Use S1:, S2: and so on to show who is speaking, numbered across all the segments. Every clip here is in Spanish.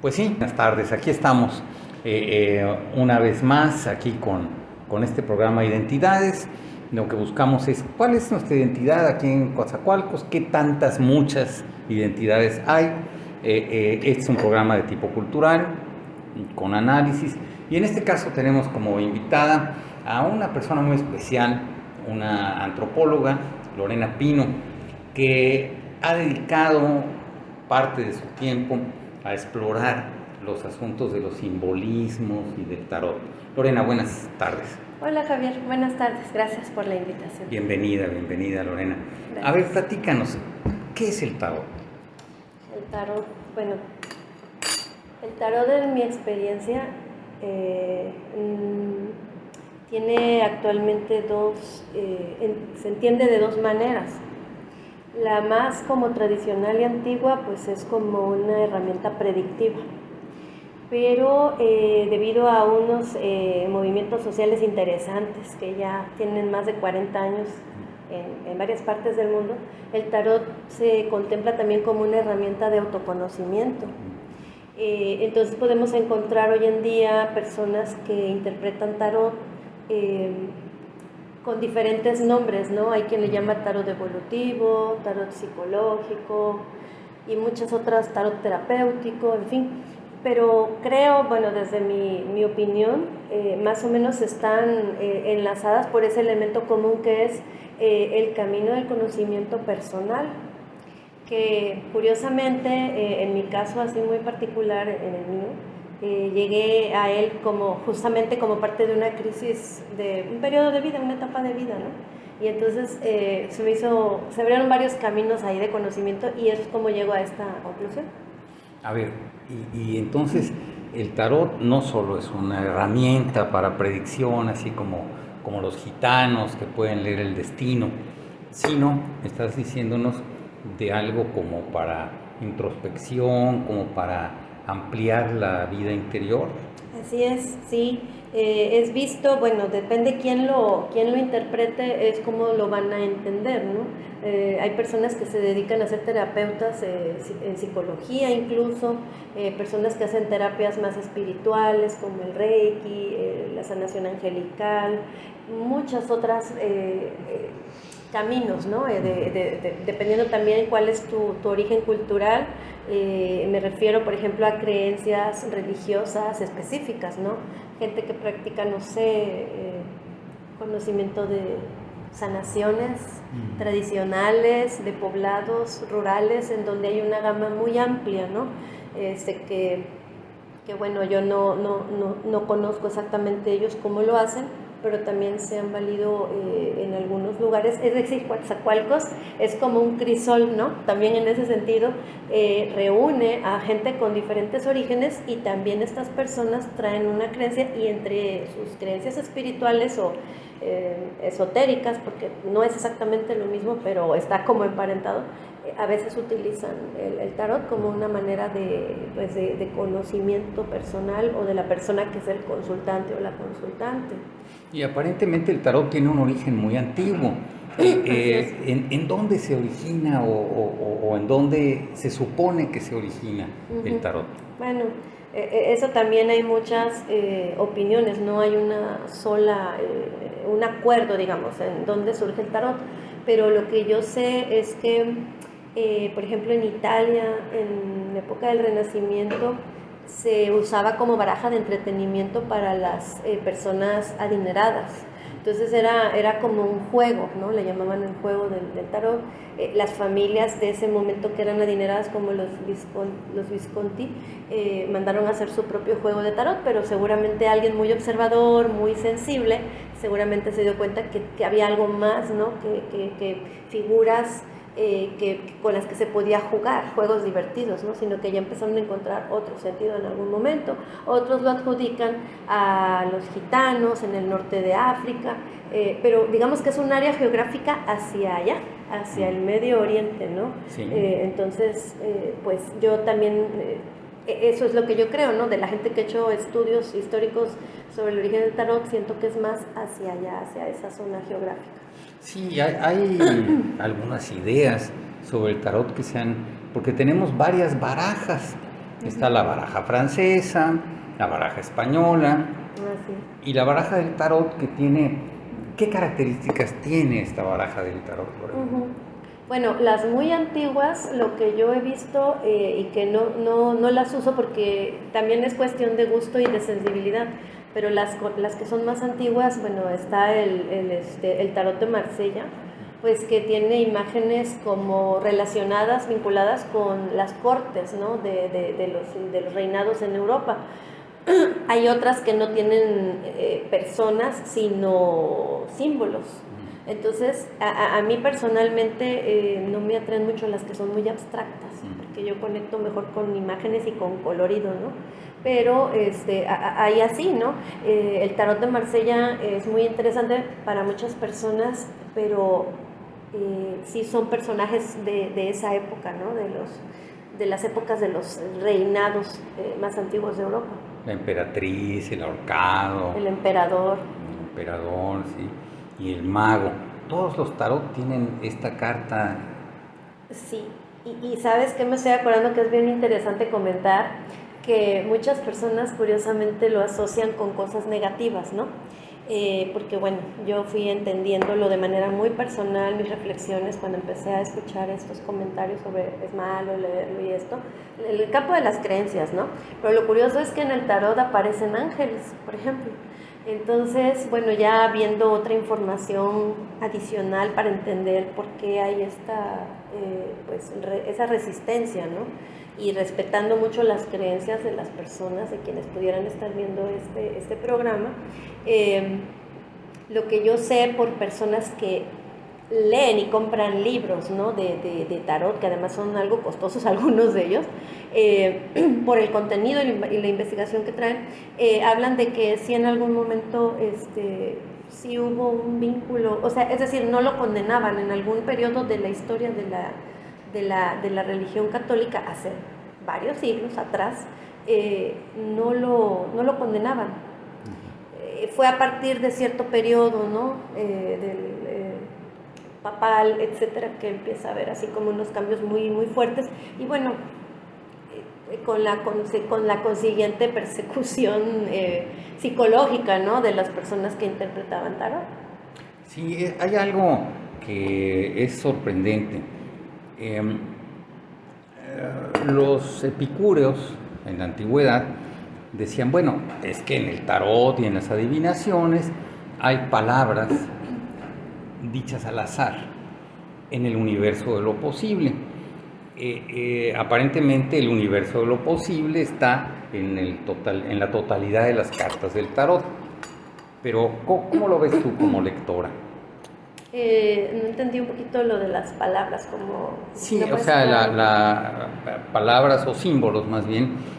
S1: Pues sí, buenas tardes, aquí estamos una vez más, aquí con este programa Identidades. Lo que buscamos es cuál es nuestra identidad aquí en Coatzacoalcos, qué tantas, muchas identidades hay. Este es un programa de tipo cultural, con análisis, y en este caso tenemos como invitada a una persona muy especial, una antropóloga, Lorena Pino, que ha dedicado parte de su tiempo a explorar los asuntos de los simbolismos y del tarot. Lorena, buenas tardes.
S2: Hola Javier, buenas tardes, gracias por la invitación.
S1: Bienvenida Lorena.
S2: Gracias.
S1: A ver, platícanos, ¿qué es el tarot?
S2: El tarot, bueno, el tarot en mi experiencia tiene actualmente se entiende de dos maneras. La más como tradicional y antigua pues es como una herramienta predictiva, pero debido a unos movimientos sociales interesantes que ya tienen más de 40 años en varias partes del mundo, el tarot se contempla también como una herramienta de autoconocimiento. Entonces podemos encontrar hoy en día personas que interpretan tarot con diferentes nombres, ¿no? Hay quien le llama tarot evolutivo, tarot psicológico y muchas otras, tarot terapéutico, en fin. Pero creo, bueno, desde mi opinión, más o menos están enlazadas por ese elemento común que es el camino del conocimiento personal, que curiosamente, en mi caso así muy particular, en el mío, llegué a él justamente como parte de una crisis, de un periodo de vida, una etapa de vida, ¿no? Y entonces se abrieron varios caminos ahí de conocimiento y es como llego a esta conclusión.
S1: A ver, y entonces el tarot no solo es una herramienta para predicción, así como los gitanos que pueden leer el destino, sino estás diciéndonos de algo como para introspección, como para ampliar la vida interior.
S2: Así es, sí. Es visto, bueno, depende quién lo interprete, es como lo van a entender, ¿no? Hay personas que se dedican a ser terapeutas en psicología incluso, personas que hacen terapias más espirituales como el Reiki, la sanación angelical, muchas otras caminos, ¿no? Dependiendo también cuál es tu origen cultural. Me refiero, por ejemplo, a creencias religiosas específicas, ¿no? Gente que practica, no sé, conocimiento de sanaciones tradicionales, de poblados rurales, en donde hay una gama muy amplia, ¿no? Que bueno, yo no conozco exactamente ellos cómo lo hacen, pero también se han valido en algunos lugares. Es decir, Coatzacoalcos es como un crisol, ¿no? También en ese sentido reúne a gente con diferentes orígenes y también estas personas traen una creencia, y entre sus creencias espirituales o esotéricas, porque no es exactamente lo mismo, pero está como emparentado, a veces utilizan el tarot como una manera de conocimiento personal o de la persona que es el consultante o la consultante.
S1: Y aparentemente el tarot tiene un origen muy antiguo. ¿En dónde se origina o en dónde se supone que se origina el tarot?
S2: Bueno, eso también hay muchas opiniones, no hay una sola, un acuerdo, digamos, en dónde surge el tarot, pero lo que yo sé es que, por ejemplo, en Italia, en la época del Renacimiento, se usaba como baraja de entretenimiento para las personas adineradas. Entonces era como un juego, ¿no? Le llamaban el juego del tarot. Las familias de ese momento que eran adineradas, como los Visconti, mandaron a hacer su propio juego de tarot, pero seguramente alguien muy observador, muy sensible, seguramente se dio cuenta que había algo más, ¿no? Que figuras con las que se podía jugar, juegos divertidos, ¿no? Sino que ya empezaron a encontrar otro sentido en algún momento. Otros lo adjudican a los gitanos en el norte de África, pero digamos que es un área geográfica hacia allá, hacia el Medio Oriente, ¿no?
S1: Sí.
S2: Entonces, pues yo también, eso es lo que yo creo, ¿no? De la gente que ha hecho estudios históricos sobre el origen del tarot, siento que es más hacia allá, hacia esa zona geográfica.
S1: Sí, hay algunas ideas sobre el tarot porque tenemos varias barajas Está la baraja francesa, la baraja española y la baraja del tarot que tiene... ¿Qué características tiene esta baraja del tarot, por ejemplo?
S2: Bueno, las muy antiguas, lo que yo he visto y que no las uso porque también es cuestión de gusto y de sensibilidad, pero las que son más antiguas, bueno, está el tarot de Marsella, pues que tiene imágenes como relacionadas, vinculadas con las cortes, ¿no? de los reinados en Europa. Hay otras que no tienen personas, sino símbolos. Entonces, a mí personalmente no me atraen mucho las que son muy abstractas, porque yo conecto mejor con imágenes y con colorido, ¿no? Pero hay así, ¿no? El tarot de Marsella es muy interesante para muchas personas, pero sí son personajes de esa época, ¿no? De las épocas de los reinados más antiguos de Europa.
S1: La emperatriz, el ahorcado.
S2: El emperador.
S1: El emperador, sí. Y el mago. Todos los tarot tienen esta carta.
S2: Sí, y ¿sabes qué? Me estoy acordando que es bien interesante comentar que muchas personas curiosamente lo asocian con cosas negativas, ¿no? Porque bueno, yo fui entendiéndolo de manera muy personal, mis reflexiones cuando empecé a escuchar estos comentarios sobre es malo leerlo y esto, el campo de las creencias, ¿no? Pero lo curioso es que en el tarot aparecen ángeles, por ejemplo. Entonces, bueno, ya viendo otra información adicional para entender por qué hay esa resistencia, ¿no? Y respetando mucho las creencias de las personas, de quienes pudieran estar viendo este programa, lo que yo sé por personas que leen y compran libros, ¿no? de tarot, que además son algo costosos algunos de ellos, por el contenido y la investigación que traen, hablan de que sí en algún momento sí hubo un vínculo, o sea, es decir, no lo condenaban en algún periodo de la historia de la religión católica hace varios siglos atrás, no lo condenaban. Fue a partir de cierto periodo, ¿no? Del papal, etcétera, que empieza a haber así como unos cambios muy, muy fuertes y bueno, con la consiguiente persecución psicológica, ¿no? De las personas que interpretaban tarot.
S1: Sí, hay algo que es sorprendente. Los epicúreos en la antigüedad decían, bueno, es que en el tarot y en las adivinaciones hay palabras dichas al azar en el universo de lo posible. Aparentemente el universo de lo posible está en la totalidad de las cartas del tarot. Pero, ¿cómo lo ves tú como lectora?
S2: No entendí un poquito lo de las palabras, como...
S1: Sí, o sea, palabras o símbolos más bien.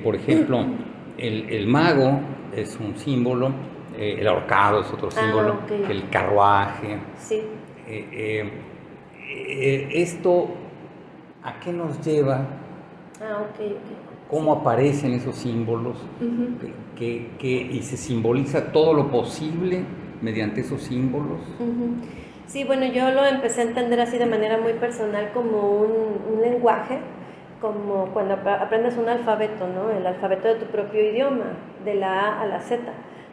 S1: Por ejemplo, el mago es un símbolo, el ahorcado es otro símbolo,
S2: okay.
S1: El carruaje.
S2: Sí.
S1: ¿Esto a qué nos lleva?
S2: Okay.
S1: ¿Cómo aparecen esos símbolos? Y se simboliza todo lo posible mediante esos símbolos.
S2: Sí, bueno, yo lo empecé a entender así de manera muy personal como un lenguaje, como cuando aprendes un alfabeto, ¿no? El alfabeto de tu propio idioma, de la A a la Z,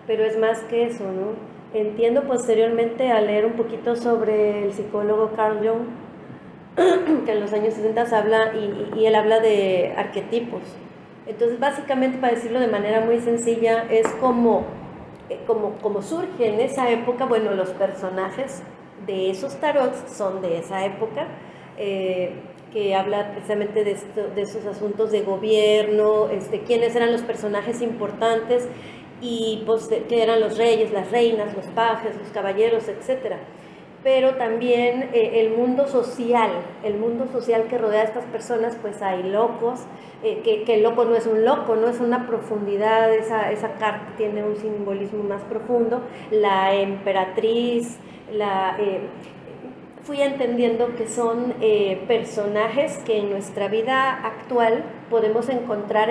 S2: pero es más que eso, ¿no? Entiendo posteriormente al leer un poquito sobre el psicólogo Carl Jung, que en los años 60 habla, y él habla de arquetipos. Entonces, básicamente, para decirlo de manera muy sencilla, es como surge en esa época, bueno, los personajes de esos tarots son de esa época, que habla precisamente de esos asuntos de gobierno, quiénes eran los personajes importantes y pues, que eran los reyes, las reinas, los pajes, los caballeros, etcétera. Pero también el mundo social que rodea a estas personas, pues hay locos, que el loco no es un loco, no es una profundidad, esa carta tiene un simbolismo más profundo, la emperatriz, fui entendiendo que son personajes que en nuestra vida actual podemos encontrar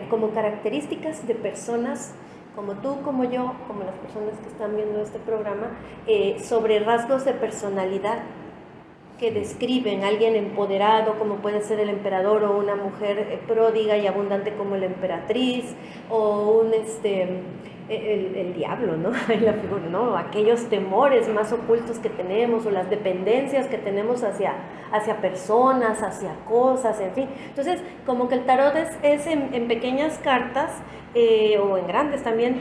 S2: como características de personas como tú, como yo, como las personas que están viendo este programa, sobre rasgos de personalidad. que describen a alguien empoderado, como puede ser el emperador, o una mujer pródiga y abundante como la emperatriz, o el diablo, ¿no? La figura, ¿no? Aquellos temores más ocultos que tenemos, o las dependencias que tenemos hacia personas, hacia cosas, en fin. Entonces, como que el tarot es en pequeñas cartas, o en grandes también,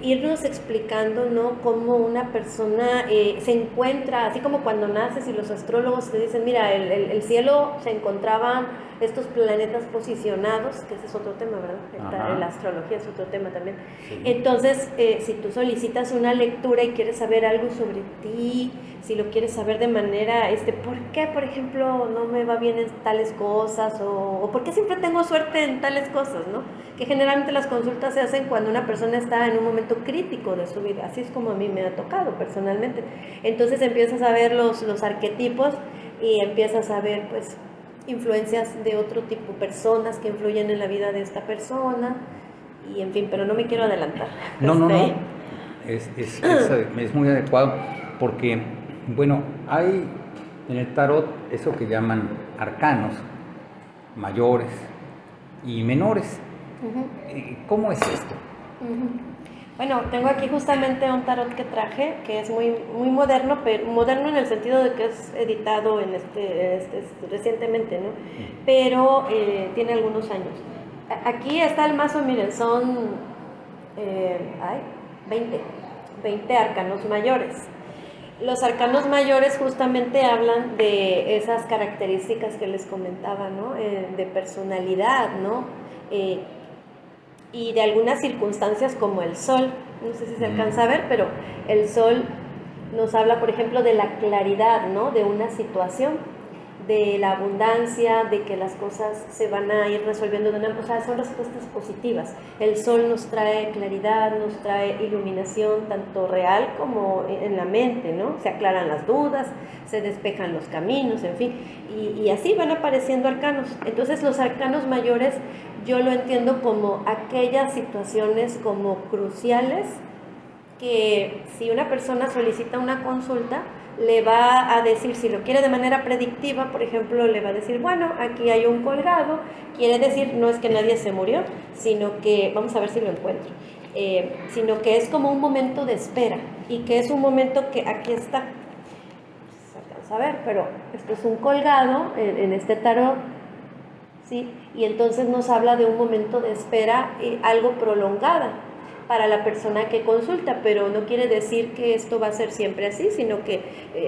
S2: irnos explicando, ¿no? Cómo una persona se encuentra, así como cuando naces y los astrólogos te dicen, mira, el cielo se encontraban estos planetas posicionados, que ese es otro tema, ¿verdad? La astrología es otro tema también. Sí. Entonces, si tú solicitas una lectura y quieres saber algo sobre ti, si lo quieres saber de manera, ¿por qué, por ejemplo, no me va bien en tales cosas? O ¿por qué siempre tengo suerte en tales cosas, no? Que generalmente las consultas se hacen cuando una persona está en un momento crítico de su vida, así es como a mí me ha tocado personalmente. Entonces empiezas a ver los arquetipos y empiezas a ver, pues, influencias de otro tipo, personas que influyen en la vida de esta persona, y en fin, pero no me quiero adelantar.
S1: No. Es muy adecuado porque, bueno, hay en el tarot eso que llaman arcanos mayores y menores. ¿Cómo es esto?
S2: Bueno, tengo aquí justamente un tarot que traje, que es muy, muy moderno, pero moderno en el sentido de que es editado en recientemente, ¿no? Pero tiene algunos años. Aquí está el mazo, miren, son 20 arcanos mayores. Los arcanos mayores justamente hablan de esas características que les comentaba, ¿no? De personalidad, ¿no? Y de algunas circunstancias como el sol, no sé si se alcanza a ver, pero el sol nos habla, por ejemplo, de la claridad, ¿no? De una situación, de la abundancia, de que las cosas se van a ir resolviendo de una manera, o sea, son respuestas positivas. El sol nos trae claridad, nos trae iluminación, tanto real como en la mente, ¿no? Se aclaran las dudas, se despejan los caminos, en fin, y así van apareciendo arcanos. Entonces los arcanos mayores yo lo entiendo como aquellas situaciones como cruciales que si una persona solicita una consulta, le va a decir, si lo quiere de manera predictiva, por ejemplo, le va a decir, bueno, aquí hay un colgado, quiere decir, no es que nadie se murió, sino que, vamos a ver si lo encuentro, sino que es como un momento de espera, y que es un momento que aquí está, se alcanza a ver, pero esto es un colgado en este tarot, ¿sí? Y entonces nos habla de un momento de espera algo prolongada para la persona que consulta, pero no quiere decir que esto va a ser siempre así, sino que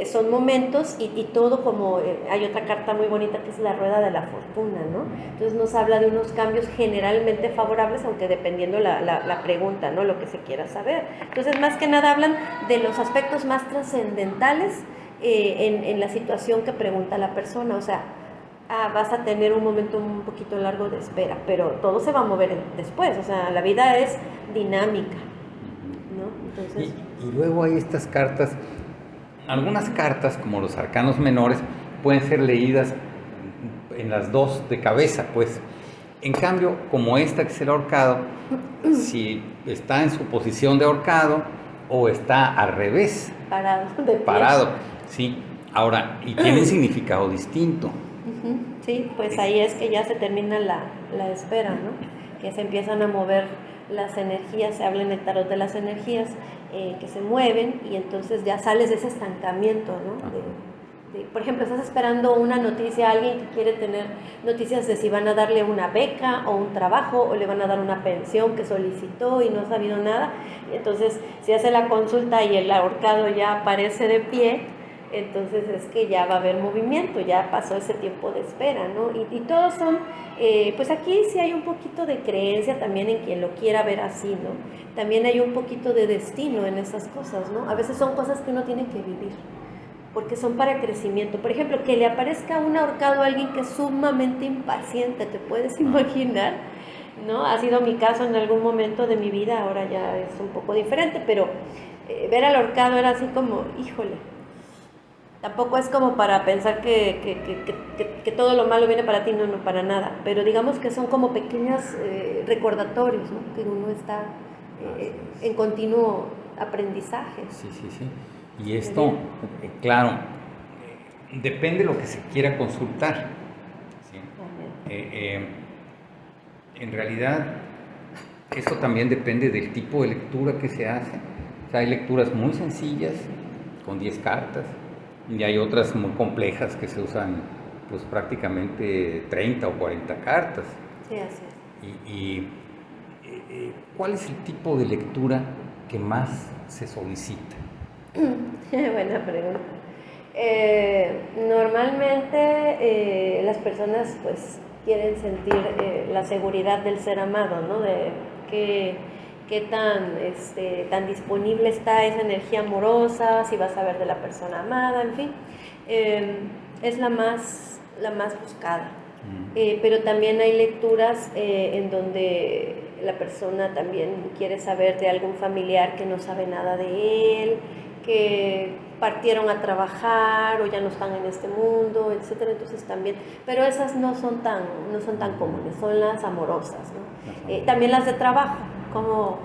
S2: son momentos y todo como, hay otra carta muy bonita que es la rueda de la fortuna, ¿no? Entonces nos habla de unos cambios generalmente favorables, aunque dependiendo la pregunta, ¿no? Lo que se quiera saber. Entonces más que nada hablan de los aspectos más trascendentales en la situación que pregunta la persona, o sea, vas a tener un momento un poquito largo de espera, pero todo se va a mover después, o sea, la vida es dinámica, ¿no? Entonces...
S1: Y luego hay estas cartas, algunas cartas como los arcanos menores pueden ser leídas en las dos de cabeza, pues. En cambio, como esta que es el ahorcado, si está en su posición de ahorcado o está al revés, parado, sí. Ahora, y tienen significado distinto.
S2: Sí, pues ahí es que ya se termina la espera, ¿no? Que se empiezan a mover las energías, se habla en el tarot de las energías que se mueven, y entonces ya sales de ese estancamiento, ¿no? Por ejemplo, estás esperando una noticia, alguien que quiere tener noticias de si van a darle una beca o un trabajo o le van a dar una pensión que solicitó y no ha sabido nada, y entonces si hace la consulta y el ahorcado ya aparece de pie, entonces es que ya va a haber movimiento, ya pasó ese tiempo de espera, ¿no? Y todos son, pues aquí sí hay un poquito de creencia también en quien lo quiera ver así, ¿no? También hay un poquito de destino en esas cosas, ¿no? A veces son cosas que uno tiene que vivir, porque son para crecimiento. Por ejemplo, que le aparezca un ahorcado a alguien que es sumamente impaciente, ¿te puedes imaginar? ¿No? Ha sido mi caso en algún momento de mi vida, ahora ya es un poco diferente, pero ver al ahorcado era así como, híjole. Tampoco es como para pensar que todo lo malo viene para ti, no, para nada. Pero digamos que son como pequeños recordatorios, ¿no? Que uno está en continuo aprendizaje.
S1: Sí. Y esto, claro, depende de lo que se quiera consultar. ¿Sí? En realidad, eso también depende del tipo de lectura que se hace. O sea, hay lecturas muy sencillas, con 10 cartas, y hay otras muy complejas que se usan pues prácticamente 30 o 40 cartas.
S2: Sí, así es.
S1: ¿Cuál es el tipo de lectura que más se solicita?
S2: Buena pregunta. Normalmente las personas pues quieren sentir la seguridad del ser amado, ¿no? De qué tan disponible está esa energía amorosa, si vas a ver de la persona amada, en fin. Es la más buscada. Pero también hay lecturas en donde la persona también quiere saber de algún familiar que no sabe nada de él, que partieron a trabajar o ya no están en este mundo, etcétera. Entonces también, pero esas no son tan comunes, son las amorosas, ¿no? También las de trabajo, como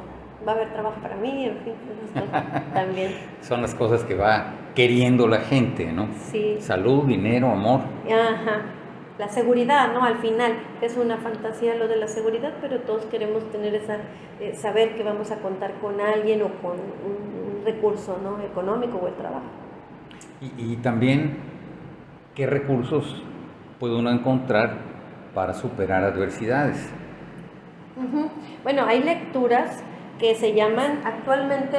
S2: va a haber trabajo para mí, en fin, esas cosas también.
S1: Son las cosas que va queriendo la gente, ¿no?
S2: Sí.
S1: Salud, dinero, amor.
S2: Ajá. La seguridad, ¿no? Al final es una fantasía lo de la seguridad, pero todos queremos tener saber que vamos a contar con alguien o con un recurso, ¿no? Económico o el trabajo.
S1: Y también, ¿qué recursos puede uno encontrar para superar adversidades?
S2: Bueno, hay lecturas que se llaman actualmente,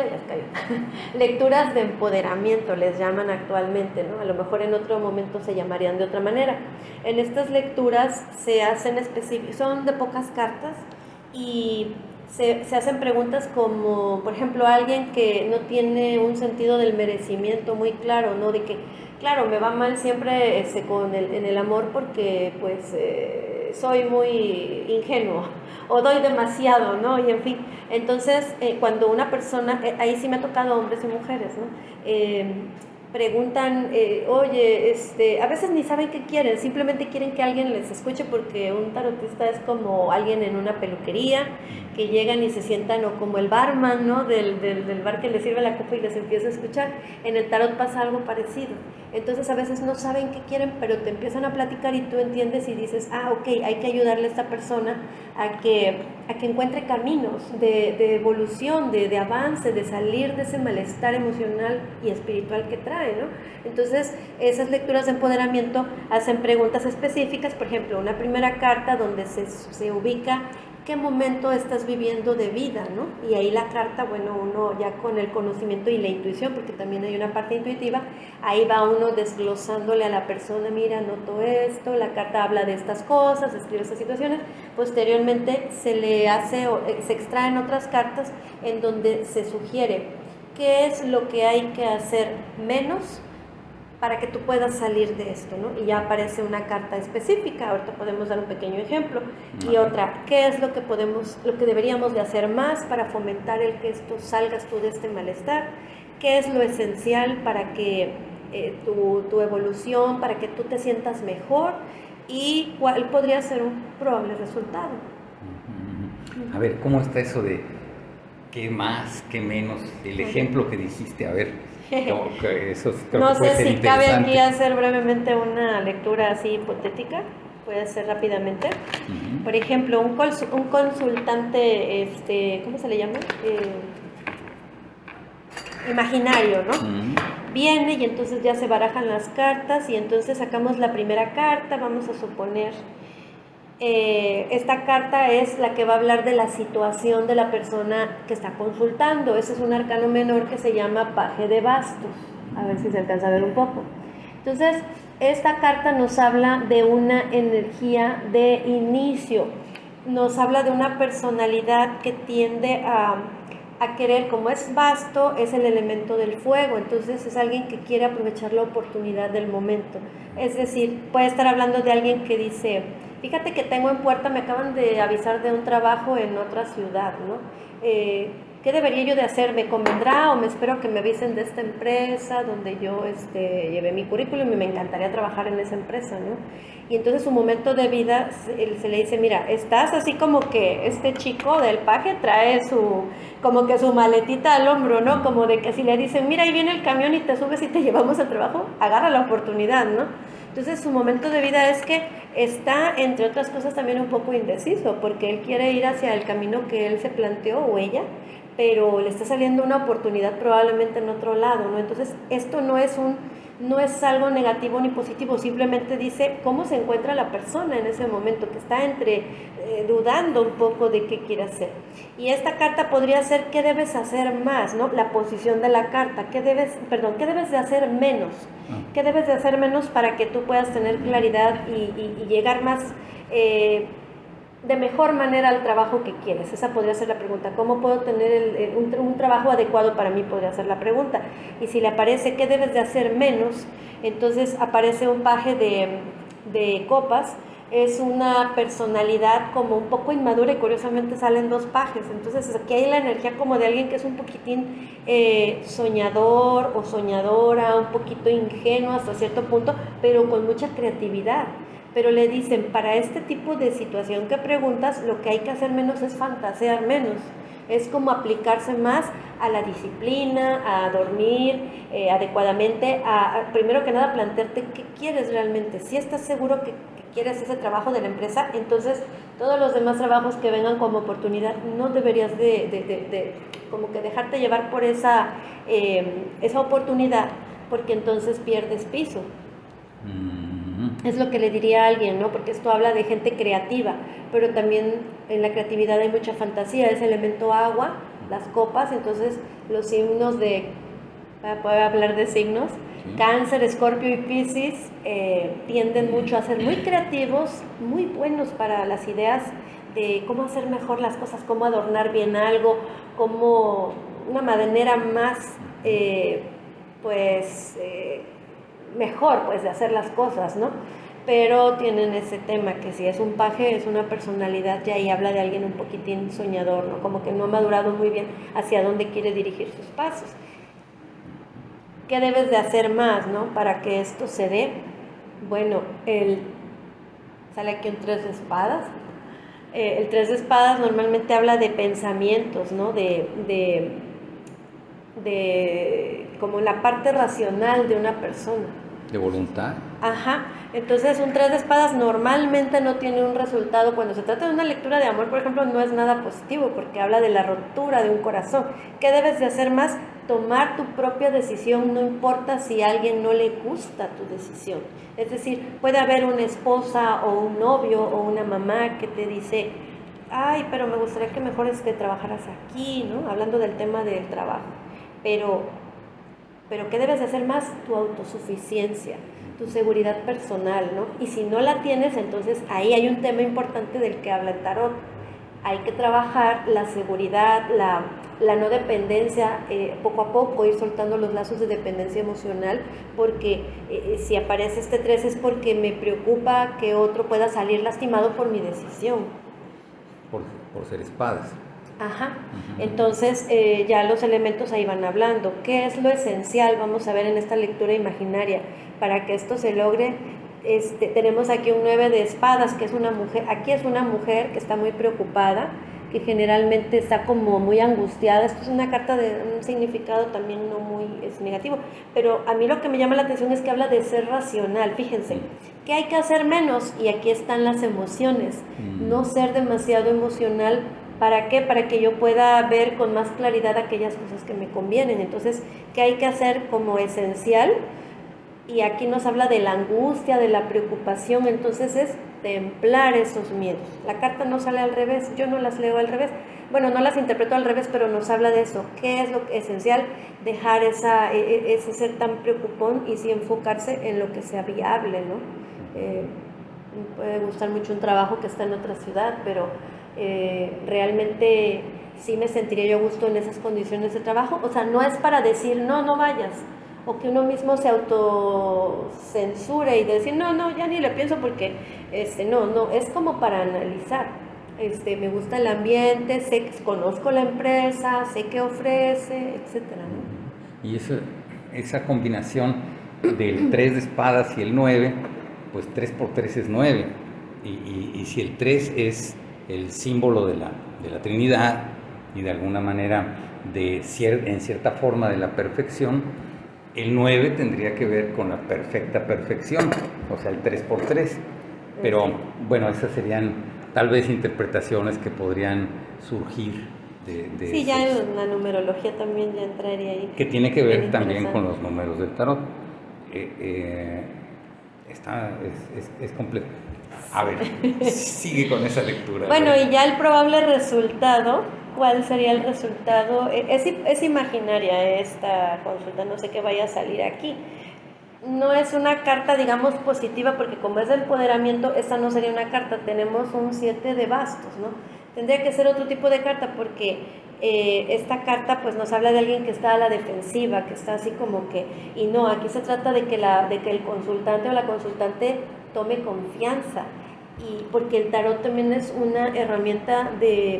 S2: lecturas de empoderamiento, les llaman actualmente, ¿no? A lo mejor en otro momento se llamarían de otra manera. En estas lecturas se hacen son de pocas cartas y se hacen preguntas como, por ejemplo, alguien que no tiene un sentido del merecimiento muy claro, ¿no? De que, claro, me va mal siempre en el amor porque, pues, soy muy ingenuo o doy demasiado, ¿no? Y en fin, entonces cuando una persona, ahí sí me ha tocado hombres y mujeres, ¿no? Preguntan, oye, a veces ni saben qué quieren, simplemente quieren que alguien les escuche porque un tarotista es como alguien en una peluquería, que llegan y se sientan, o como el barman, ¿no? Del bar que les sirve la copa y les empieza a escuchar. En el tarot pasa algo parecido. Entonces a veces no saben qué quieren, pero te empiezan a platicar y tú entiendes y dices, ok, hay que ayudarle a esta persona a que encuentre caminos de evolución, de avance, de salir de ese malestar emocional y espiritual que trae, ¿no? Entonces esas lecturas de empoderamiento hacen preguntas específicas, por ejemplo, una primera carta donde se ubica qué momento estás viviendo de vida, ¿no? Y ahí la carta, bueno, uno ya con el conocimiento y la intuición, porque también hay una parte intuitiva, ahí va uno desglosándole a la persona, mira, noto esto, la carta habla de estas cosas, escribe estas situaciones. Posteriormente se extraen otras cartas en donde se sugiere qué es lo que hay que hacer menos para que tú puedas salir de esto, ¿no? Y ya aparece una carta específica, ahorita podemos dar un pequeño ejemplo, y otra, ¿qué es lo que deberíamos de hacer más para fomentar el que salgas tú de este malestar? ¿Qué es lo esencial para que tu evolución, para que tú te sientas mejor? ¿Y cuál podría ser un probable resultado?
S1: A ver, ¿cómo está eso de qué más, qué menos? El ejemplo que dijiste, a ver.
S2: No sé si cabe aquí hacer brevemente una lectura así hipotética, puede ser rápidamente. Por ejemplo, un consultante, ¿cómo se le llama? Imaginario, ¿no? Viene y entonces ya se barajan las cartas y entonces sacamos la primera carta, vamos a suponer. Esta carta es la que va a hablar de la situación de la persona que está consultando. Ese es un arcano menor que se llama Paje de Bastos. A ver si se alcanza a ver un poco. Entonces, esta carta nos habla de una energía de inicio. Nos habla de una personalidad que tiende a querer, como es vasto, es el elemento del fuego. Entonces, es alguien que quiere aprovechar la oportunidad del momento. Es decir, puede estar hablando de alguien que dice, fíjate que tengo en puerta, me acaban de avisar de un trabajo en otra ciudad, ¿no? ¿qué debería yo de hacer? ¿Me convendrá o me espero que me avisen de esta empresa donde yo llevé mi currículum y me encantaría trabajar en esa empresa, ¿no? Y entonces su momento de vida se le dice, mira, estás así como que este chico del paje trae como que su maletita al hombro, ¿no? Como de que si le dicen, mira, ahí viene el camión y te subes y te llevamos al trabajo, agarra la oportunidad, ¿no? Entonces su momento de vida es que está, entre otras cosas, también un poco indeciso, porque él quiere ir hacia el camino que él se planteó, o ella, pero le está saliendo una oportunidad probablemente en otro lado, ¿no? Entonces esto no es algo negativo ni positivo, simplemente dice cómo se encuentra la persona en ese momento, que está dudando un poco de qué quiere hacer. Y esta carta podría ser qué debes hacer más, ¿no? La posición de la carta, qué debes de hacer menos, qué debes de hacer menos para que tú puedas tener claridad y llegar más de mejor manera al trabajo que quieres. Esa podría ser la pregunta. ¿Cómo puedo tener un trabajo adecuado para mí? Podría ser la pregunta. Y si le aparece ¿qué debes de hacer menos? Entonces aparece un paje de copas. Es una personalidad como un poco inmadura y curiosamente salen dos pajes. Entonces aquí hay la energía como de alguien que es un poquitín soñador o soñadora, un poquito ingenuo hasta cierto punto, pero con mucha creatividad. Pero le dicen, para este tipo de situación que preguntas, lo que hay que hacer menos es fantasear menos. Es como aplicarse más a la disciplina, a dormir adecuadamente, primero que nada plantearte qué quieres realmente. Si estás seguro que quieres ese trabajo de la empresa, entonces todos los demás trabajos que vengan como oportunidad no deberías de como que dejarte llevar por esa oportunidad, porque entonces pierdes piso. Es lo que le diría a alguien, ¿no? Porque esto habla de gente creativa, pero también en la creatividad hay mucha fantasía, es elemento agua, las copas, entonces los signos puedo hablar de signos, sí. Cáncer, Escorpio y Piscis tienden mucho a ser muy creativos, muy buenos para las ideas de cómo hacer mejor las cosas, cómo adornar bien algo, cómo una manera más, mejor pues de hacer las cosas, ¿no? Pero tienen ese tema que si es un paje es una personalidad ya ahí habla de alguien un poquitín soñador, ¿no? Como que no ha madurado muy bien hacia dónde quiere dirigir sus pasos. ¿Qué debes de hacer más, no? Para que esto se dé. Bueno, sale aquí un 3 de espadas. El 3 de espadas normalmente habla de pensamientos, ¿no? De como la parte racional de una persona.
S1: ¿De voluntad?
S2: Ajá, entonces un 3 de espadas normalmente no tiene un resultado. Cuando se trata de una lectura de amor, por ejemplo, no es nada positivo porque habla de la rotura de un corazón. ¿Qué debes de hacer más? Tomar tu propia decisión, no importa si a alguien no le gusta tu decisión. Es decir, puede haber una esposa o un novio o una mamá que te dice, ay, pero me gustaría que mejor trabajaras aquí, ¿no? Hablando del tema del trabajo. Pero ¿qué debes de hacer más? Tu autosuficiencia, tu seguridad personal, ¿no? Y si no la tienes, entonces ahí hay un tema importante del que habla el tarot. Hay que trabajar la seguridad, la no dependencia, poco a poco ir soltando los lazos de dependencia emocional, porque si aparece este 3 es porque me preocupa que otro pueda salir lastimado por mi decisión.
S1: Por ser espadas.
S2: Ajá, entonces ya los elementos ahí van hablando. ¿Qué es lo esencial? Vamos a ver en esta lectura imaginaria. Para que esto se logre, tenemos aquí un 9 de espadas, que es una mujer. Aquí es una mujer que está muy preocupada, que generalmente está como muy angustiada. Esto es una carta de un significado también no muy negativo, pero a mí lo que me llama la atención es que habla de ser racional. Fíjense, ¿qué hay que hacer menos? Y aquí están las emociones. No ser demasiado emocional. ¿Para qué? Para que yo pueda ver con más claridad aquellas cosas que me convienen. Entonces, ¿qué hay que hacer como esencial? Y aquí nos habla de la angustia, de la preocupación. Entonces es templar esos miedos. La carta no sale al revés, yo no las leo al revés. Bueno, no las interpreto al revés, pero nos habla de eso. ¿Qué es lo esencial? Dejar ese ser tan preocupón y sí enfocarse en lo que sea viable, ¿no? Me puede gustar mucho un trabajo que está en otra ciudad, pero realmente sí me sentiría yo a gusto en esas condiciones de trabajo. O sea, no es para decir no vayas, o que uno mismo se autocensure y decir no, ya ni le pienso porque no, es como para analizar. me gusta el ambiente, conozco la empresa, sé qué ofrece, etcétera, ¿no?
S1: Y esa combinación del 3 de espadas y el 9, pues 3 por 3 es 9. Y si el 3 es el símbolo de la Trinidad y de alguna manera en cierta forma de la perfección, el 9 tendría que ver con la perfecta perfección, o sea, el 3 por 3. Pero bueno, esas serían tal vez interpretaciones que podrían surgir de
S2: sí, ya en la numerología también ya entraría ahí.
S1: que tiene que ver también con los números del tarot. Es complejo. A ver, sigue con esa lectura.
S2: Bueno, y ya el probable resultado, ¿cuál sería el resultado? Es imaginaria esta consulta, no sé qué vaya a salir aquí. No es una carta, digamos, positiva, porque como es de empoderamiento, esta no sería una carta. Tenemos un 7 de bastos, ¿no? Tendría que ser otro tipo de carta, porque esta carta pues nos habla de alguien que está a la defensiva, que está así como que, y no, aquí se trata de que el consultante o la consultante tome confianza, y porque el tarot también es una herramienta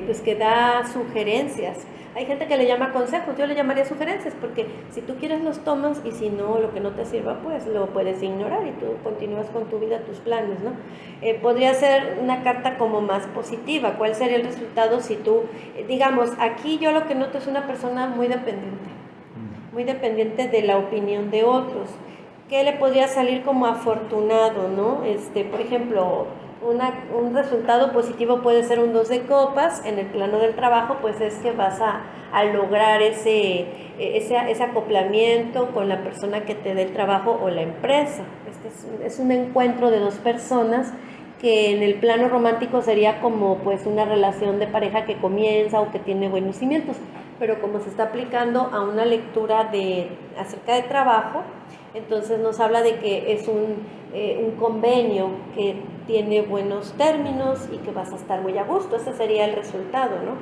S2: pues que da sugerencias. Hay gente que le llama consejos, yo le llamaría sugerencias, porque si tú quieres los tomas, y si no, lo que no te sirva, pues lo puedes ignorar y tú continúas con tu vida, tus planes, ¿no? Podría ser una carta como más positiva. ¿Cuál sería el resultado si tú, digamos, aquí yo lo que noto es una persona muy dependiente de la opinión de otros? ¿Qué le podría salir como afortunado, ¿no? Por ejemplo, un resultado positivo puede ser un 2 de copas en el plano del trabajo, pues es que vas a lograr ese acoplamiento con la persona que te dé el trabajo o la empresa. Es un encuentro de dos personas que en el plano romántico sería como pues una relación de pareja que comienza o que tiene buenos cimientos, pero como se está aplicando a una lectura acerca de trabajo, entonces nos habla de que es un convenio que tiene buenos términos y que vas a estar muy a gusto. Ese sería el resultado, ¿no?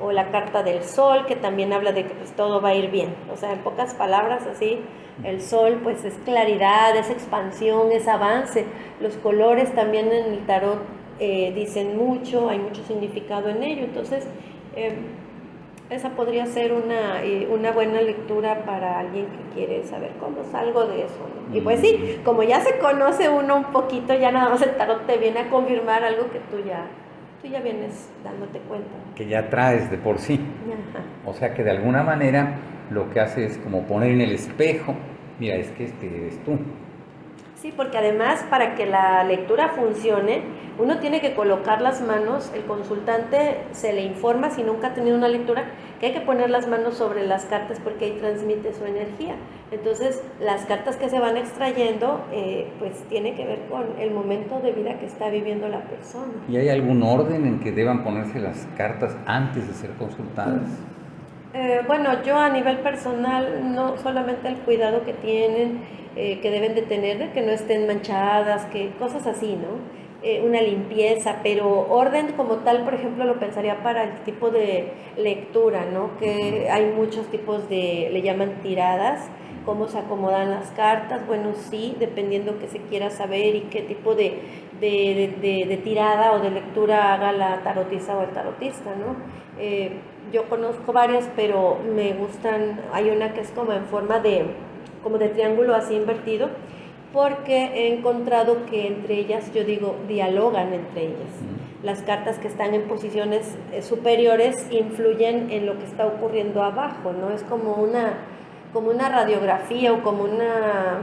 S2: O la carta del sol, que también habla de que pues todo va a ir bien. O sea, en pocas palabras, así, el sol pues es claridad, es expansión, es avance. Los colores también en el tarot dicen mucho, hay mucho significado en ello. Entonces, esa podría ser una buena lectura para alguien que quiere saber cómo salgo de eso, ¿no? Y pues sí, como ya se conoce uno un poquito, ya nada más el tarot te viene a confirmar algo que tú ya vienes dándote cuenta.
S1: Que ya traes de por sí.
S2: Ajá.
S1: O sea que de alguna manera lo que hace es como poner en el espejo, mira, es que este eres tú.
S2: Sí, porque además para que la lectura funcione, uno tiene que colocar las manos, el consultante se le informa, si nunca ha tenido una lectura, que hay que poner las manos sobre las cartas porque ahí transmite su energía. Entonces, las cartas que se van extrayendo, pues tiene que ver con el momento de vida que está viviendo la persona.
S1: ¿Y hay algún orden en que deban ponerse las cartas antes de ser consultadas?
S2: Bueno, yo a nivel personal, no solamente el cuidado que tienen, que deben de tener, de que no estén manchadas, que cosas así, ¿no? Una limpieza, pero orden como tal, por ejemplo, lo pensaría para el tipo de lectura, ¿no? Que hay muchos tipos le llaman tiradas, cómo se acomodan las cartas, bueno, sí, dependiendo que se quiera saber y qué tipo de tirada o de lectura haga la tarotista o el tarotista, ¿no? Yo conozco varias, pero me gustan, hay una que es como en forma como de triángulo así invertido, porque he encontrado que entre ellas, yo digo, dialogan entre ellas. Las cartas que están en posiciones superiores influyen en lo que está ocurriendo abajo, ¿no? Es como una radiografía o como una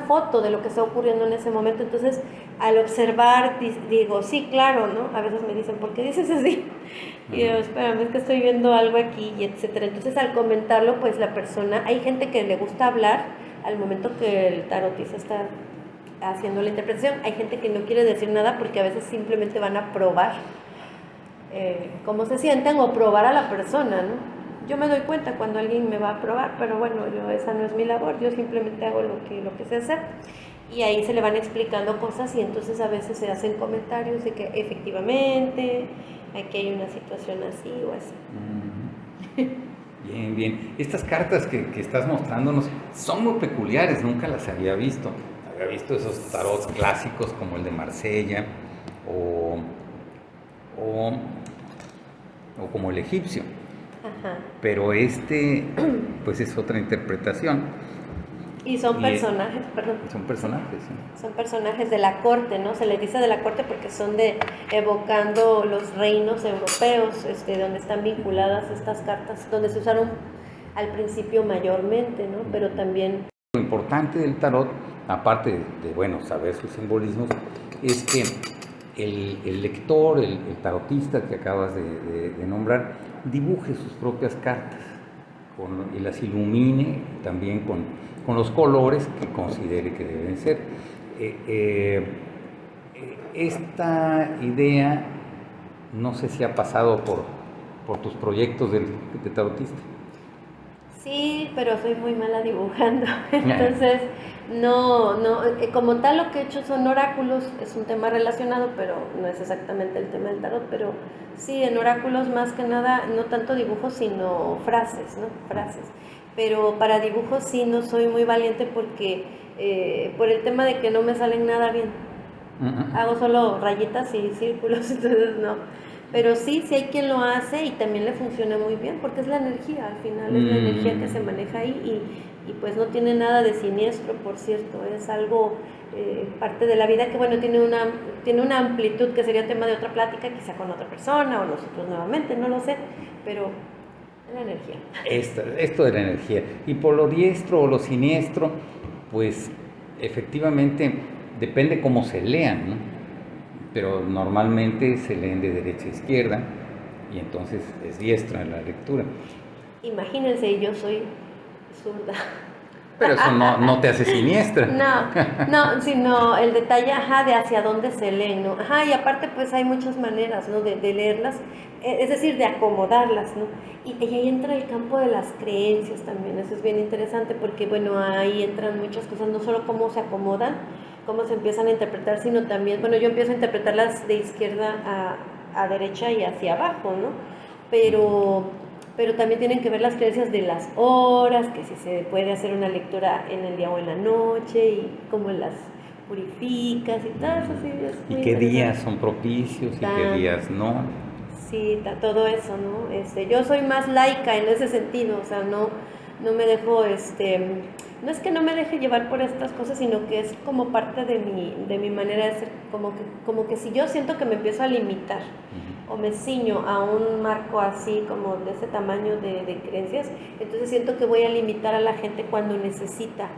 S2: foto de lo que está ocurriendo en ese momento. Entonces, al observar, digo, sí, claro, ¿no? A veces me dicen, ¿por qué dices así? Y yo, espérame, es que estoy viendo algo aquí, y etcétera. Entonces, al comentarlo, pues la persona, hay gente que le gusta hablar al momento que el tarotista está haciendo la interpretación. Hay gente que no quiere decir nada porque a veces simplemente van a probar cómo se sienten o probar a la persona, ¿no? Yo me doy cuenta cuando alguien me va a probar, pero bueno, esa no es mi labor, yo simplemente hago lo que sé hacer. Y ahí se le van explicando cosas y entonces a veces se hacen comentarios de que efectivamente aquí hay una situación así o así.
S1: Bien, bien. Estas cartas que estás mostrándonos son muy peculiares, nunca las había visto. Había visto esos tarots clásicos como el de Marsella o o como el egipcio.
S2: Ajá.
S1: Pero pues es otra interpretación.
S2: Y son personajes, perdón.
S1: Son personajes, ¿sí?
S2: Son personajes de la corte, ¿no? Se les dice de la corte porque son evocando los reinos europeos, donde están vinculadas estas cartas, donde se usaron al principio mayormente, ¿no? Pero también...
S1: Lo importante del tarot, aparte de saber sus simbolismos, es que el lector, el tarotista que acabas de nombrar, dibuje sus propias cartas y las ilumine también con los colores que considere que deben ser. Esta idea, no sé si ha pasado por tus proyectos de tarotista.
S2: Sí, pero soy muy mala dibujando, entonces no, como tal lo que he hecho son oráculos, es un tema relacionado, pero no es exactamente el tema del tarot, pero sí, en oráculos más que nada, no tanto dibujos, sino frases, ¿no? Frases. Pero para dibujos sí no soy muy valiente porque por el tema de que no me salen nada bien. Hago solo rayitas y círculos, entonces no. Pero sí hay quien lo hace y también le funciona muy bien porque es la energía, al final es la energía que se maneja ahí y pues no tiene nada de siniestro, por cierto, es algo parte de la vida que tiene una amplitud que sería tema de otra plática, quizá con otra persona o nosotros nuevamente, no lo sé, pero la energía.
S1: Esto de la energía. Y por lo diestro o lo siniestro, pues efectivamente depende cómo se lean, ¿no? Pero normalmente se leen de derecha a izquierda y entonces es diestro en la lectura.
S2: Imagínense, yo soy zurda.
S1: Pero eso no te hace siniestra.
S2: No, sino el detalle, de hacia dónde se leen, ¿no? Y aparte pues hay muchas maneras, ¿no? De leerlas, es decir, de acomodarlas, ¿no? Y ahí entra el campo de las creencias también, eso es bien interesante porque, ahí entran muchas cosas, no solo cómo se acomodan, cómo se empiezan a interpretar, sino también, yo empiezo a interpretarlas de izquierda a derecha y hacia abajo, ¿no? Pero también tienen que ver las creencias de las horas, que si se puede hacer una lectura en el día o en la noche, y cómo las purificas y tal, eso sí es muy
S1: ¿Y qué días son propicios y qué días no?
S2: Sí, todo eso, ¿no? Yo soy más laica en ese sentido, o sea, no me dejo, no es que no me deje llevar por estas cosas, sino que es como parte de mi manera de ser, como que si yo siento que me empiezo a limitar o me ciño a un marco así como de ese tamaño de creencias, entonces siento que voy a limitar a la gente cuando necesita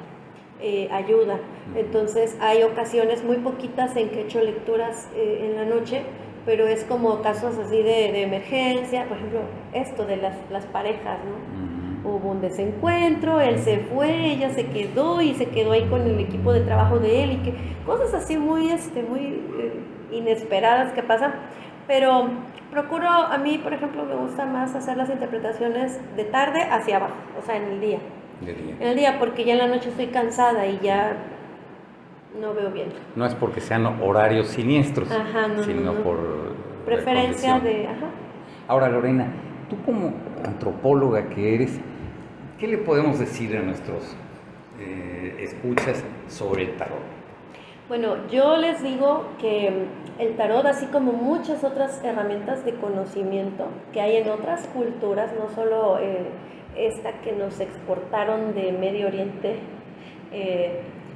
S2: ayuda. Entonces hay ocasiones muy poquitas en que he hecho lecturas en la noche, pero es como casos así de emergencia, por ejemplo, esto de las parejas, ¿no? Hubo un desencuentro, él se fue, ella se quedó y se quedó ahí con el equipo de trabajo de él y que cosas así muy inesperadas que pasan, pero procuro, a mí por ejemplo me gusta más hacer las interpretaciones de tarde hacia abajo, o sea en el día. En el día, porque ya en la noche estoy cansada y ya no veo bien.
S1: No es porque sean horarios siniestros, sino por
S2: preferencia de...
S1: Ahora, Lorena, tú como antropóloga que eres, ¿qué le podemos decir a nuestros escuchas sobre el tarot?
S2: Bueno, yo les digo que el tarot, así como muchas otras herramientas de conocimiento que hay en otras culturas, no solo esta que nos exportaron de Medio Oriente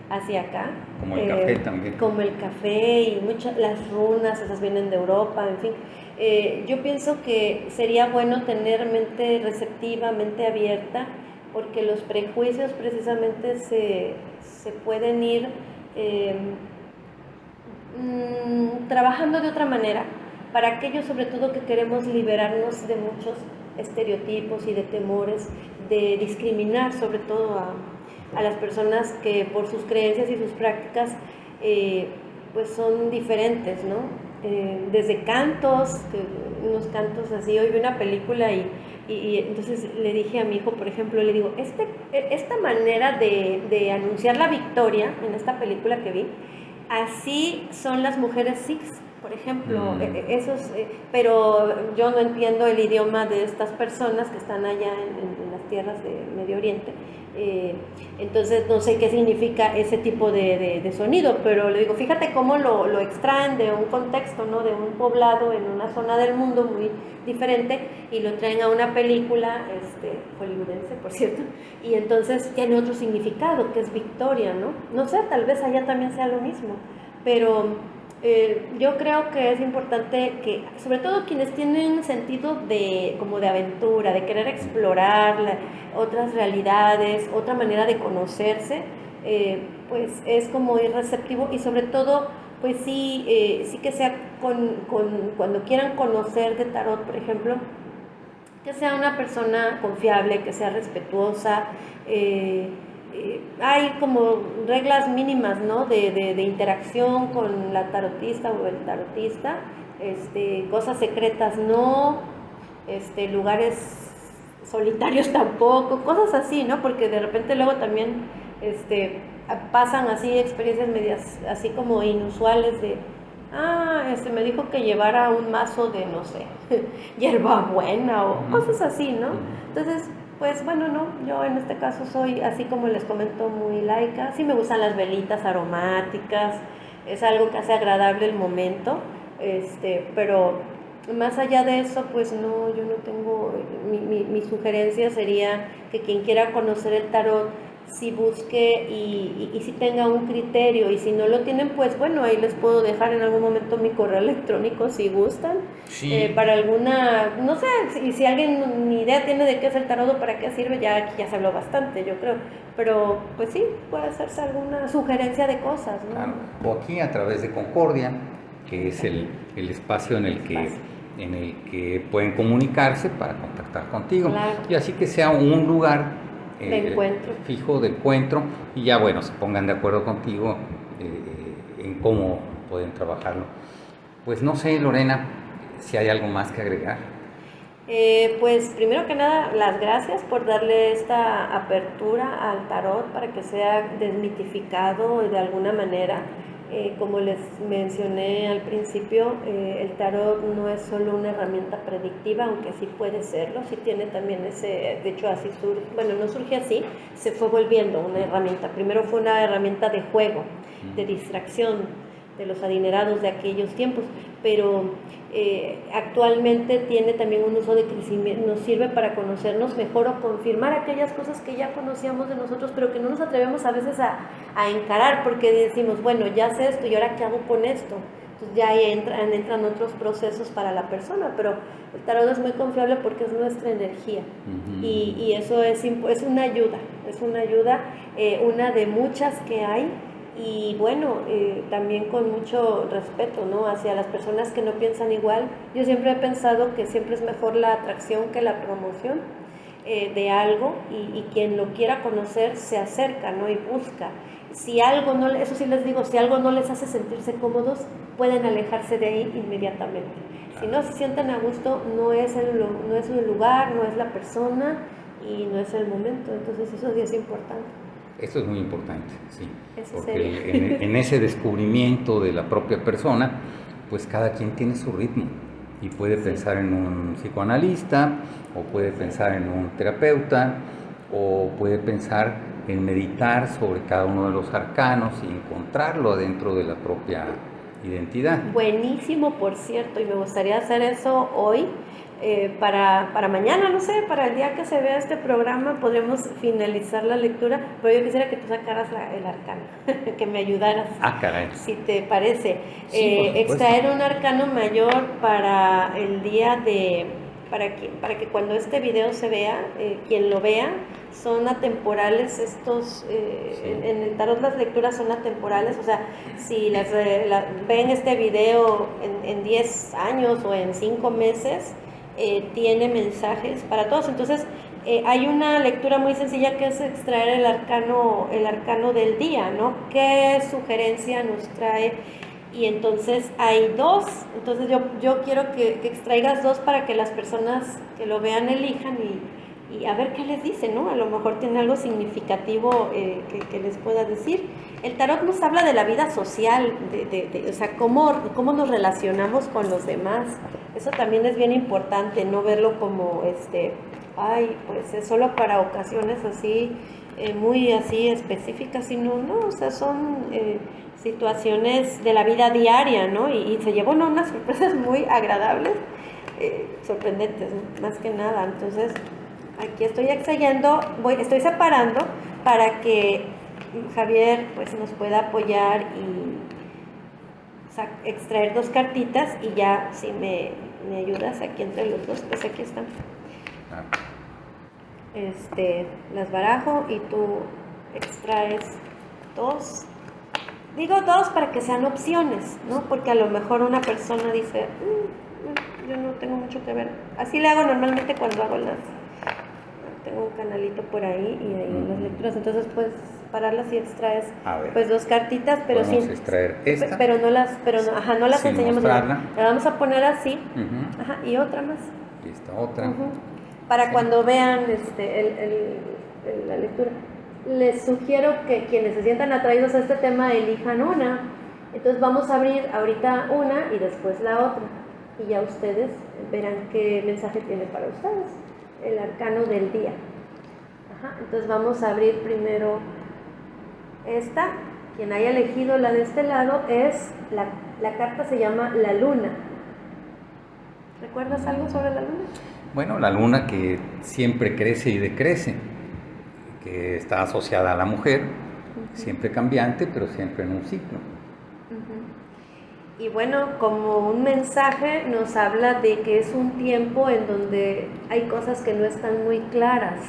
S2: hacia acá.
S1: Como el café también.
S2: Como el café y las runas, esas vienen de Europa, en fin. Yo pienso que sería bueno tener mente receptiva, mente abierta, porque los prejuicios precisamente se pueden ir trabajando de otra manera. Para aquellos sobre todo que queremos liberarnos de muchos estereotipos y de temores, de discriminar sobre todo a las personas que por sus creencias y sus prácticas pues son diferentes, ¿no? Desde cantos, unos cantos así, hoy vi una película y entonces le dije a mi hijo, por ejemplo, le digo, esta manera de anunciar la victoria en esta película que vi, así son las mujeres sikhs, por ejemplo, pero yo no entiendo el idioma de estas personas que están allá en la tierras de Medio Oriente. Entonces no sé qué significa ese tipo de sonido, pero le digo, fíjate cómo lo extraen de un contexto, ¿no? De un poblado en una zona del mundo muy diferente y lo traen a una película hollywoodense, por cierto, y entonces tiene otro significado, que es Victoria, ¿no? No sé, tal vez allá también sea lo mismo, pero yo creo que es importante que, sobre todo quienes tienen sentido como de aventura, de querer explorar otras realidades, otra manera de conocerse, pues es como ir receptivo y sobre todo, pues sí que sea cuando quieran conocer de tarot, por ejemplo, que sea una persona confiable, que sea respetuosa. Hay como reglas mínimas, ¿no? de interacción con la tarotista o el tarotista, cosas secretas no, lugares solitarios tampoco, cosas así, ¿no? Porque de repente luego también pasan así experiencias medias así como inusuales de me dijo que llevara un mazo de, no sé, hierbabuena o cosas así, ¿no? Entonces, pues bueno, no, yo en este caso soy, así como les comento, muy laica. Sí me gustan las velitas aromáticas, es algo que hace agradable el momento, pero más allá de eso, pues no, yo no tengo, mi sugerencia sería que quien quiera conocer el tarot, si busque y si tenga un criterio, y si no lo tienen, pues bueno, ahí les puedo dejar en algún momento mi correo electrónico si gustan,
S1: Sí.
S2: para alguna, no sé, si alguien ni idea tiene de qué es el tarot o para qué sirve, ya aquí ya se habló bastante, yo creo, pero pues sí, puede hacerse alguna sugerencia de cosas, ¿no?
S1: Claro. O aquí a través de Concordia, que es el espacio en el que pueden comunicarse para contactar contigo.
S2: Claro.
S1: Y así que sea un lugar
S2: de encuentro.
S1: Fijo de encuentro, y ya bueno, se pongan de acuerdo contigo en cómo pueden trabajarlo. Pues no sé, Lorena, si hay algo más que agregar.
S2: Pues primero que nada, las gracias por darle esta apertura al tarot para que sea desmitificado de alguna manera. Como les mencioné al principio, el tarot no es solo una herramienta predictiva, aunque sí puede serlo, sí tiene también de hecho así surge, bueno, no surge así, se fue volviendo una herramienta. Primero fue una herramienta de juego, de distracción de los adinerados de aquellos tiempos, pero actualmente tiene también un uso de crecimiento, nos sirve para conocernos mejor o confirmar aquellas cosas que ya conocíamos de nosotros, pero que no nos atrevemos a veces a encarar, porque decimos, bueno, ya sé esto, ¿y ahora qué hago con esto? Entonces ya ahí entran otros procesos para la persona, pero el tarot es muy confiable porque es nuestra energía, y eso es una ayuda, una de muchas que hay. Y bueno, también con mucho respeto, ¿no?, hacia las personas que no piensan igual. Yo siempre he pensado que siempre es mejor la atracción que la promoción de algo, y quien lo quiera conocer se acerca, ¿no?, y busca. Si algo no, eso sí les digo, si algo no les hace sentirse cómodos, pueden alejarse de ahí inmediatamente. Si no se sienten a gusto, no es el lugar, no es la persona y no es el momento. Entonces eso sí es importante.
S1: Esto es muy importante, sí, porque en ese descubrimiento de la propia persona, pues cada quien tiene su ritmo y puede pensar en un psicoanalista, o puede pensar en un terapeuta, o puede pensar en meditar sobre cada uno de los arcanos y encontrarlo dentro de la propia identidad.
S2: Buenísimo, por cierto, y me gustaría hacer eso hoy. Para mañana, no sé, para el día que se vea este programa podremos finalizar la lectura, pero yo quisiera que tú sacaras el arcano, que me ayudaras.
S1: Caray.
S2: Si te parece.
S1: Sí,
S2: extraer un arcano mayor para el día para que cuando este video se vea, quien lo vea, son atemporales estos, en el tarot las lecturas son atemporales, o sea, si ven este video en 10 años o en 5 meses, tiene mensajes para todos. Entonces hay una lectura muy sencilla que es extraer el arcano del día, ¿no? ¿Qué sugerencia nos trae? Y entonces hay dos, entonces yo quiero que extraigas dos para que las personas que lo vean elijan y a ver qué les dice, ¿no? A lo mejor tiene algo significativo que les pueda decir. el tarot nos habla de la vida social, o sea, cómo nos relacionamos con los demás. Eso también es bien importante, no verlo como, ay, pues es solo para ocasiones así, muy así específicas, sino, no, o sea, son situaciones de la vida diaria, ¿no? Y se llevan unas sorpresas muy agradables, sorprendentes, ¿no? Más que nada. Entonces, aquí estoy extrayendo, estoy separando para que Javier pues nos pueda apoyar y extraer 2 cartitas, y ya si me ayudas aquí entre los dos, pues aquí están. Las barajo y tú extraes 2. Digo 2 para que sean opciones, ¿no? Porque a lo mejor una persona dice, yo no tengo mucho que ver. Así le hago normalmente cuando hago tengo un canalito por ahí y ahí en las lecturas, entonces puedes pararlas y extraes pues 2 cartitas, pero
S1: sin extraer esta,
S2: pero no las enseñamos. La vamos a poner así, y otra más.
S1: Y esta otra.
S2: Para cuando vean la lectura. Les sugiero que quienes se sientan atraídos a este tema elijan una. Entonces vamos a abrir ahorita una y después la otra. Y ya ustedes verán qué mensaje tiene para ustedes el arcano del día. Entonces vamos a abrir primero esta. Quien haya elegido la de este lado es, la carta se llama la luna. ¿Recuerdas algo sobre la luna?
S1: Bueno, la luna que siempre crece y decrece, que está asociada a la mujer, siempre cambiante, pero siempre en un ciclo.
S2: Y bueno, como un mensaje nos habla de que es un tiempo en donde hay cosas que no están muy claras,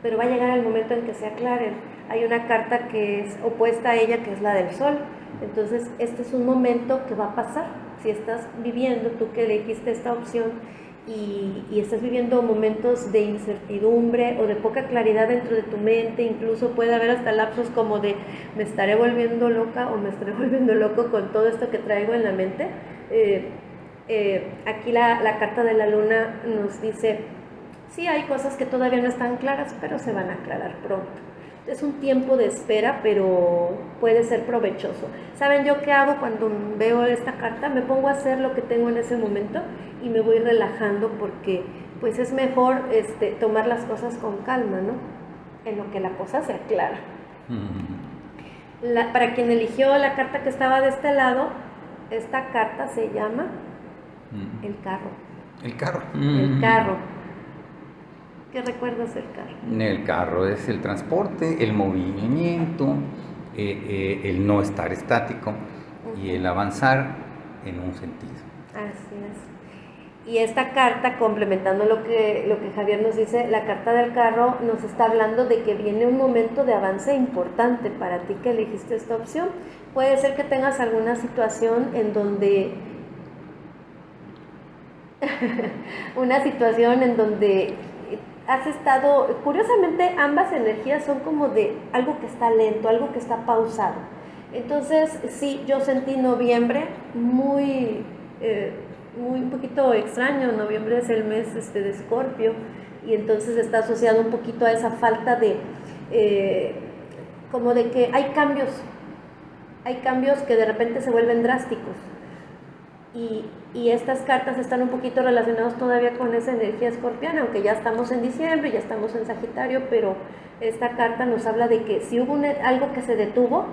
S2: pero va a llegar el momento en que se aclaren. Hay una carta que es opuesta a ella, que es la del sol. Entonces, este es un momento que va a pasar. Si estás viviendo, tú que elegiste esta opción, y estás viviendo momentos de incertidumbre o de poca claridad dentro de tu mente, incluso puede haber hasta lapsos como de me estaré volviendo loca o me estaré volviendo loco con todo esto que traigo en la mente. Aquí la carta de la luna nos dice, sí, hay cosas que todavía no están claras, pero se van a aclarar pronto. Es un tiempo de espera, pero puede ser provechoso. ¿Saben yo qué hago cuando veo esta carta? Me pongo a hacer lo que tengo en ese momento y me voy relajando, porque pues es mejor tomar las cosas con calma, ¿no? En lo que la cosa se aclara. Para quien eligió la carta que estaba de este lado, esta carta se llama el carro.
S1: El carro.
S2: El carro. ¿Qué recuerdas del carro?
S1: El carro es el transporte, el movimiento, el no estar estático y el avanzar en un sentido.
S2: Así es. Y esta carta, complementando lo que Javier nos dice, la carta del carro nos está hablando de que viene un momento de avance importante para ti que elegiste esta opción. Puede ser que tengas alguna situación en donde has estado, curiosamente ambas energías son como de algo que está lento, algo que está pausado. Entonces sí, yo sentí noviembre muy un poquito extraño. Noviembre es el mes de Escorpio, y entonces está asociado un poquito a esa falta de como de que hay cambios que de repente se vuelven drásticos. Y estas cartas están un poquito relacionadas todavía con esa energía escorpiana, aunque ya estamos en diciembre, ya estamos en Sagitario, pero esta carta nos habla de que si hubo algo que se detuvo,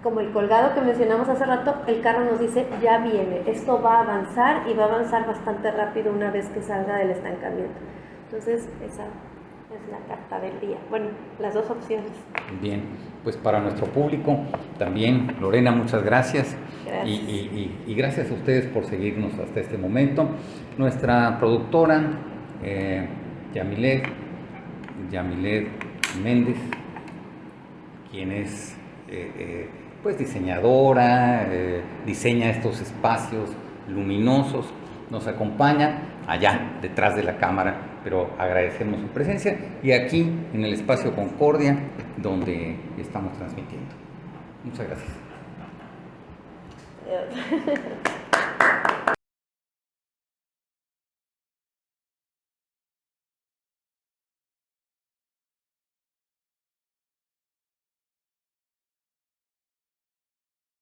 S2: como el colgado que mencionamos hace rato, el carro nos dice, ya viene, esto va a avanzar, y va a avanzar bastante rápido una vez que salga del estancamiento. Entonces, esa es la carta del día. Bueno, las 2 opciones.
S1: Bien, pues para nuestro público también, Lorena, muchas gracias.
S2: Gracias.
S1: Y gracias a ustedes por seguirnos hasta este momento. Nuestra productora, Yamilet Méndez, quien es pues diseñadora, diseña estos espacios luminosos, nos acompaña allá detrás de la cámara, pero agradecemos su presencia, y aquí en el espacio Concordia, donde estamos transmitiendo. Muchas gracias.